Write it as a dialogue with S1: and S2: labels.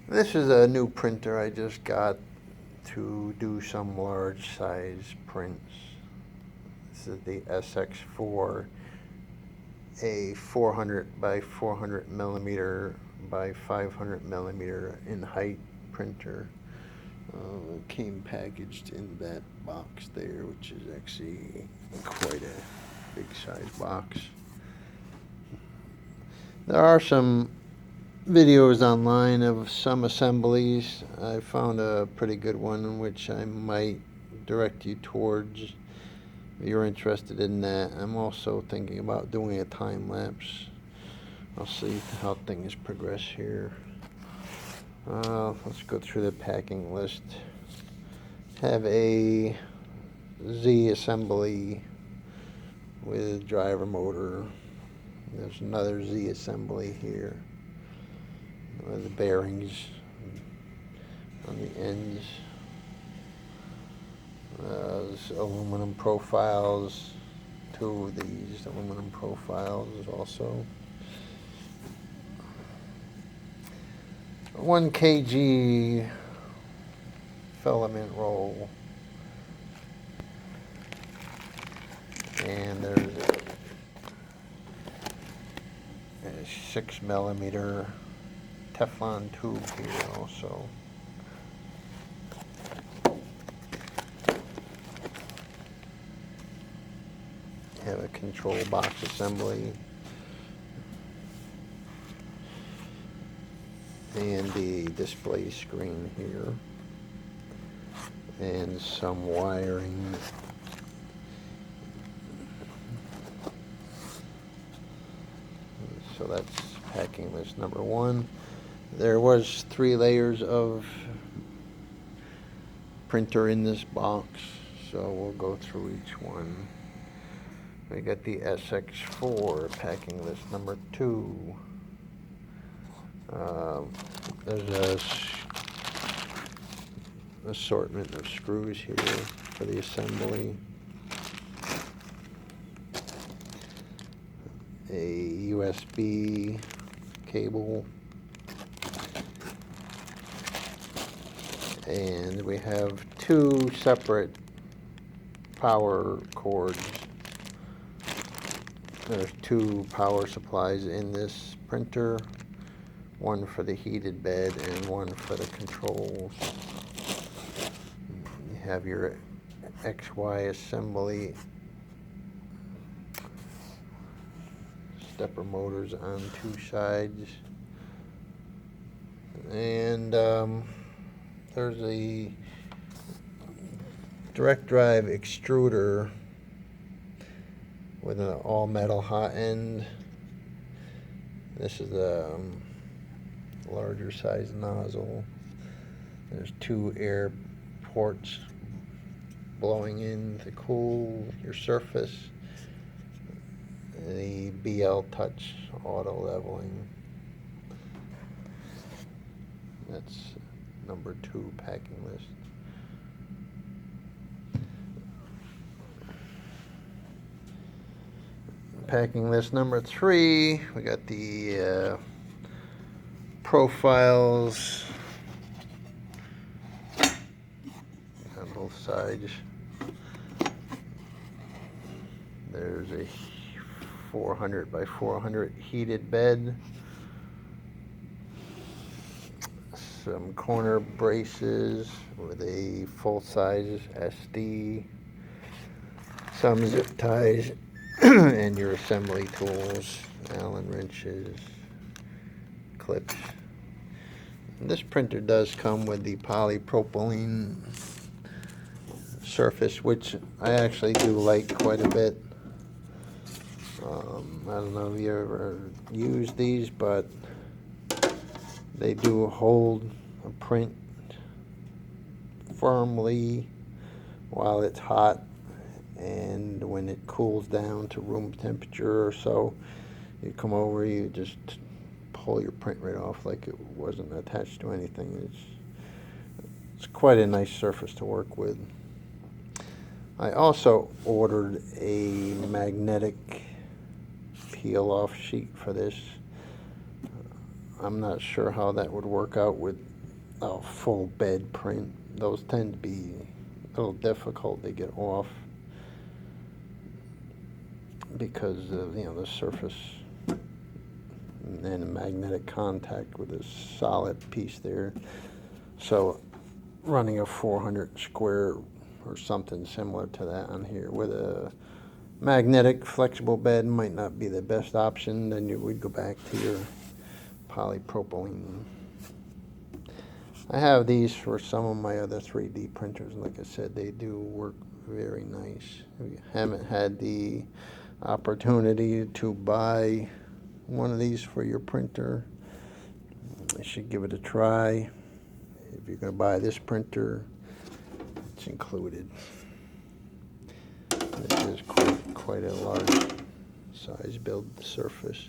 S1: This is a new printer I just got to do some large size prints. This is the Sx4, a 400 by 400 millimeter by 500 millimeter in height printer. Came packaged in that box there, which is actually quite a big size box. There are some videos online of some assemblies. I found a pretty good one in which I might direct you towards if you're interested in that. I'm also thinking about doing a time lapse. I'll see how things progress here. Let's go through the packing list. Have a Z assembly with driver motor. There's another Z assembly here with the bearings on the ends. There's aluminum profiles. Two of these aluminum profiles also. 1 kg filament roll, and there's a 6 millimeter Teflon tube here also. Have a control box assembly and the display screen here and some wiring. So that's packing list number 1. There was 3 layers of printer in this box, so we'll go through each one. We got the Sx4 packing list number 2. There's a assortment of screws here for the assembly. A USB cable. And we have 2 separate power cords. There's 2 power supplies in this printer. One for the heated bed and one for the controls. You have your XY assembly. Stepper motors on 2 sides. And there's a direct drive extruder with an all metal hot end. This is a larger size nozzle. There's 2 air ports blowing in to cool your surface. The BL Touch auto leveling. That's number 2 packing list. Packing list number 3, we got the profiles on both sides. There's a 400 by 400 heated bed. Some corner braces with a full-size SD. Some zip ties and your assembly tools, Allen wrenches, clips. And this printer does come with the polypropylene surface, which I actually do like quite a bit. I don't know if you ever used these, but they do hold a print firmly while it's hot, and when it cools down to room temperature or so, you come over, you just pull your print right off like it wasn't attached to anything. It's quite a nice surface to work with. I also ordered a magnetic peel-off sheet for this. I'm not sure how that would work out with a full bed print. Those tend to be a little difficult to get off because of, the surface and the magnetic contact with this solid piece there. So running a 400 square or something similar to that on here with a magnetic flexible bed might not be the best option. Then you would go back to your polypropylene. I have these for some of my other 3D printers. Like I said, they do work very nice. If you haven't had the opportunity to buy one of these for your printer, you should give it a try. If you're going to buy this printer, it's included. This is quite a large size build surface.